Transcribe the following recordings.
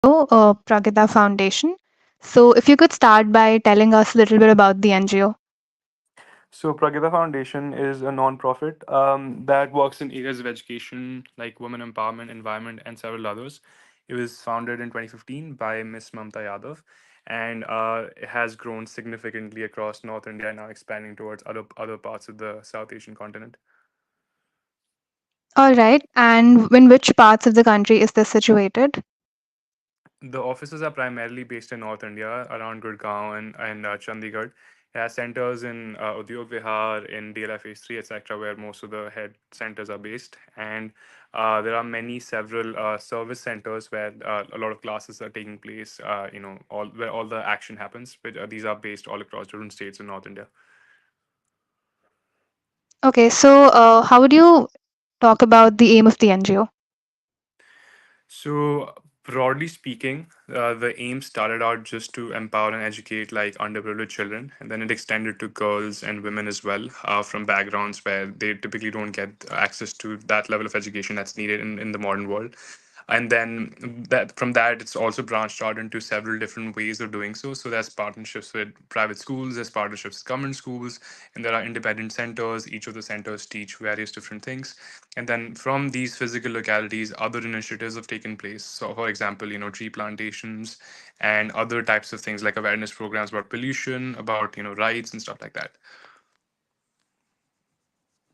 Pragyata Foundation. So, if you could start by telling us a little bit about the NGO. So, Pragyata Foundation is a non-profit that works in areas of education like women empowerment, environment, and several others. It was founded in 2015 by Miss Mamta Yadav, and it has grown significantly across North India, now expanding towards other parts of the South Asian continent. All right, and in which parts of the country is this situated? The offices are primarily based in North India, around Gurgaon and Chandigarh. It has centers in Udyog Vihar, in DLF Phase 3, etc., where most of the head centers are based. And there are several service centers where a lot of classes are taking place, where all the action happens. But these are based all across different states in North India. Okay, so how would you talk about the aim of the NGO? So, broadly speaking, the aim started out just to empower and educate like underprivileged children, and then it extended to girls and women as well, from backgrounds where they typically don't get access to that level of education that's needed in the modern world. And then that from that, it's also branched out into several different ways of doing so. So there's partnerships with private schools, there's partnerships with government schools, and there are independent centers. Each of the centers teach various different things. And then from these physical localities, other initiatives have taken place. So, for example, tree plantations and other types of things like awareness programs about pollution, about rights and stuff like that.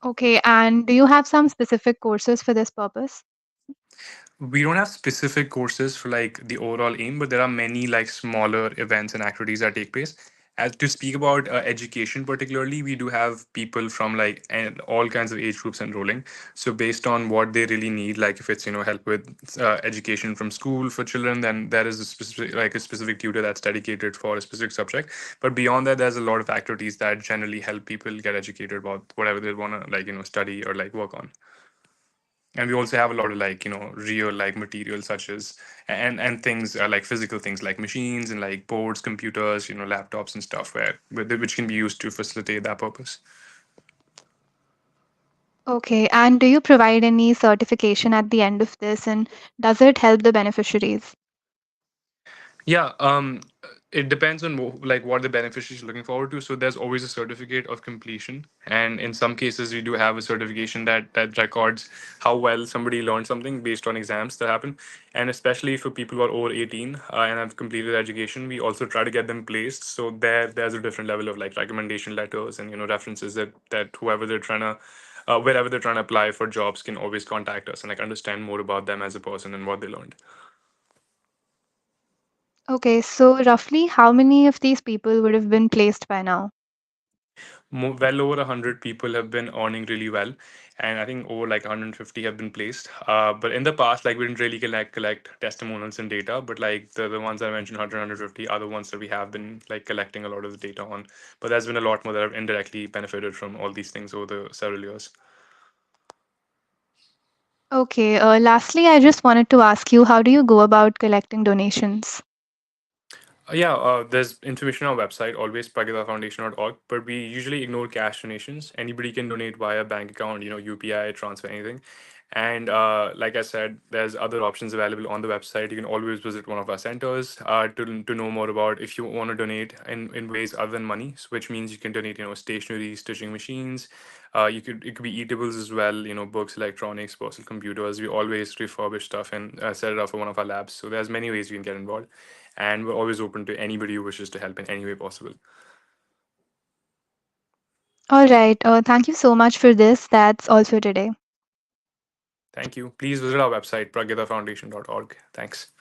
Okay, and do you have some specific courses for this purpose? We don't have specific courses for like the overall aim, but there are many like smaller events and activities that take place. As to speak about education particularly, we do have people from like and all kinds of age groups enrolling. So based on what they really need, like if it's help with education from school for children, then there is a specific tutor that's dedicated for a specific subject. But beyond that, there's a lot of activities that generally help people get educated about whatever they want to like study or like work on. And we also have a lot of like real like materials such as and things like physical things like machines and like boards, computers, laptops and stuff which can be used to facilitate that purpose. Okay, and do you provide any certification at the end of this, and does it help the beneficiaries? Yeah, it depends on like what the beneficiary is looking forward to. So there's always a certificate of completion, and in some cases we do have a certification that records how well somebody learned something based on exams that happen. And especially for people who are over 18 and have completed education, we also try to get them placed. So there's a different level of like recommendation letters and references that whoever they're trying to. Wherever they're trying to apply for jobs can always contact us and like understand more about them as a person and what they learned. Okay, so roughly how many of these people would have been placed by now? Well over 100 people have been earning really well, and I think over like 150 have been placed. But in the past, like we didn't really collect testimonials and data, but like the ones I mentioned, 150 are the ones that we have been like collecting a lot of the data on. But there's been a lot more that have indirectly benefited from all these things over the several years. Okay, lastly, I just wanted to ask you, how do you go about collecting donations? Yeah, there's information on our website, always pragyatafoundation.org, but we usually ignore cash donations. Anybody can donate via bank account, UPI, transfer, anything. And like I said, there's other options available on the website. You can always visit one of our centers to know more about if you want to donate in ways other than money, which means you can donate, stationery, stitching machines. It could be eatables as well, books, electronics, personal computers. We always refurbish stuff and set it up for one of our labs. So there's many ways you can get involved, and we're always open to anybody who wishes to help in any way possible. All right, thank you so much for this. That's all for today. Thank you. Please visit our website, pragyatafoundation.org. Thanks.